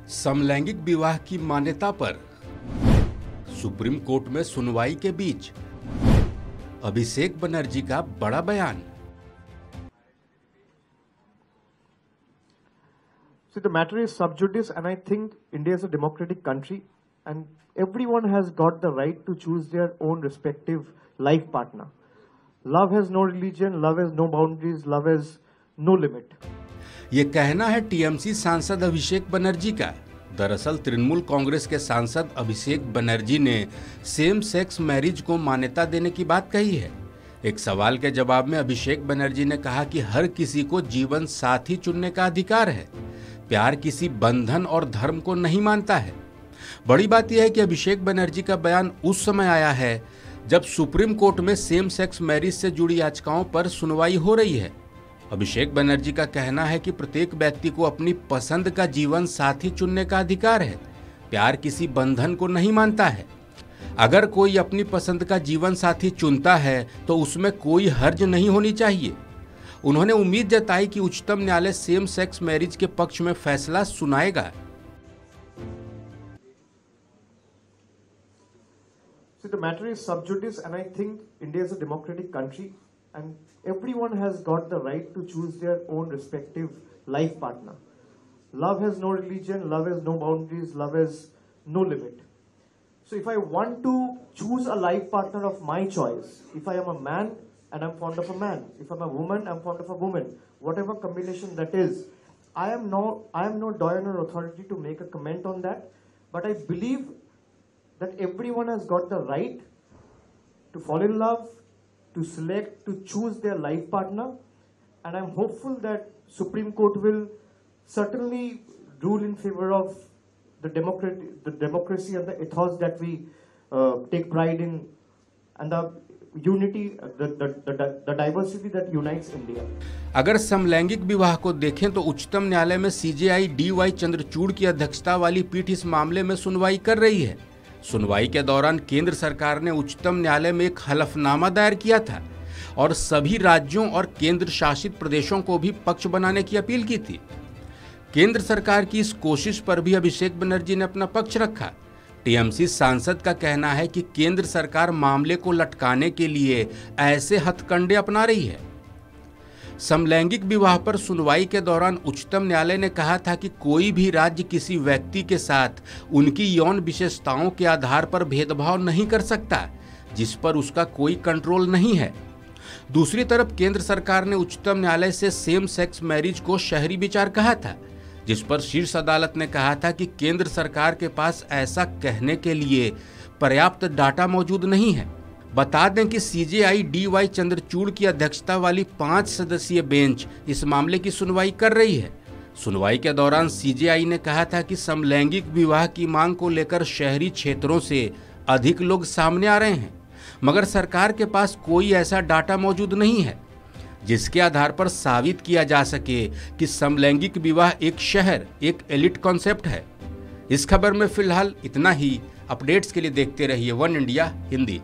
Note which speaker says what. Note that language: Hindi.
Speaker 1: समलैंगिक विवाह की मान्यता पर सुप्रीम कोर्ट में सुनवाई के बीच अभिषेक बनर्जी का बड़ा बयान।
Speaker 2: See, the matter is sub judice, and I think India is a democratic country, and everyone has got the right to choose their own respective life partner. Love has no religion, love has no boundaries, love has no limit.
Speaker 1: ये कहना है टीएमसी सांसद अभिषेक बनर्जी का। दरअसल तृणमूल कांग्रेस के सांसद अभिषेक बनर्जी ने सेम सेक्स मैरिज को मान्यता देने की बात कही है। एक सवाल के जवाब में अभिषेक बनर्जी ने कहा कि हर किसी को जीवन साथी चुनने का अधिकार है। प्यार किसी बंधन और धर्म को नहीं मानता है। बड़ी बात यह है कि अभिषेक बनर्जी का बयान उस समय आया है जब सुप्रीम कोर्ट में सेम सेक्स मैरिज से जुड़ी याचिकाओं पर सुनवाई हो रही है। अभिषेक बनर्जी का कहना है कि प्रत्येक व्यक्ति को अपनी पसंद का जीवन साथी चुनने का अधिकार है। प्यार किसी बंधन को नहीं मानता है। अगर कोई अपनी पसंद का जीवन साथी चुनता है तो उसमें कोई हर्ज नहीं होनी चाहिए। उन्होंने उम्मीद जताई कि उच्चतम न्यायालय सेम सेक्स मैरिज के पक्ष में फैसला सुनाएगा।
Speaker 2: See, the matter is sub judice, and I think India is a democratic country, and everyone has got the right to choose their own respective life partner. Love has no religion, love has no boundaries, love has no limit. So if I want to choose a life partner of my choice, if I am a man and I'm fond of a man, if I'm a woman, I'm fond of a woman, whatever combination that is, I am no doyen or authority to make a comment on that, but I believe that everyone has got the right to fall in love, to select, to choose their life partner, and I'm hopeful that Supreme Court will certainly rule in favor of the democracy and the ethos that we take pride in, and the unity, the diversity that unites India.
Speaker 1: अगर समलैंगिक विवाह को देखें तो उच्चतम न्यायालय में सीजेआई डी.वाई. चंद्रचूड़ की अध्यक्षता वाली पीठ इस मामले में सुनवाई कर रही है। सुनवाई के दौरान केंद्र सरकार ने उच्चतम न्यायालय में एक हलफनामा दायर किया था और सभी राज्यों और केंद्र शासित प्रदेशों को भी पक्ष बनाने की अपील की थी। केंद्र सरकार की इस कोशिश पर भी अभिषेक बनर्जी ने अपना पक्ष रखा। टीएमसी सांसद का कहना है कि केंद्र सरकार मामले को लटकाने के लिए ऐसे हथकंडे अपना रही है। समलैंगिक विवाह पर सुनवाई के दौरान उच्चतम न्यायालय ने कहा था कि कोई भी राज्य किसी व्यक्ति के साथ उनकी यौन विशेषताओं के आधार पर भेदभाव नहीं कर सकता, जिस पर उसका कोई कंट्रोल नहीं है। दूसरी तरफ केंद्र सरकार ने उच्चतम न्यायालय से सेम सेक्स मैरिज को शहरी विचार कहा था, जिस पर शीर्ष अदालत ने कहा था कि केंद्र सरकार के पास ऐसा कहने के लिए पर्याप्त डाटा मौजूद नहीं है। बता दें कि सीजेआई डी.वाई. चंद्रचूड़ की अध्यक्षता वाली 5 सदस्यीय बेंच इस मामले की सुनवाई कर रही है। सुनवाई के दौरान सीजेआई ने कहा था कि समलैंगिक विवाह की मांग को लेकर शहरी क्षेत्रों से अधिक लोग सामने आ रहे हैं, मगर सरकार के पास कोई ऐसा डाटा मौजूद नहीं है जिसके आधार पर साबित किया जा सके कि समलैंगिक विवाह एक शहर, एक एलिट कॉन्सेप्ट है। इस खबर में फिलहाल इतना ही। अपडेट्स के लिए देखते रहिए वन इंडिया हिंदी।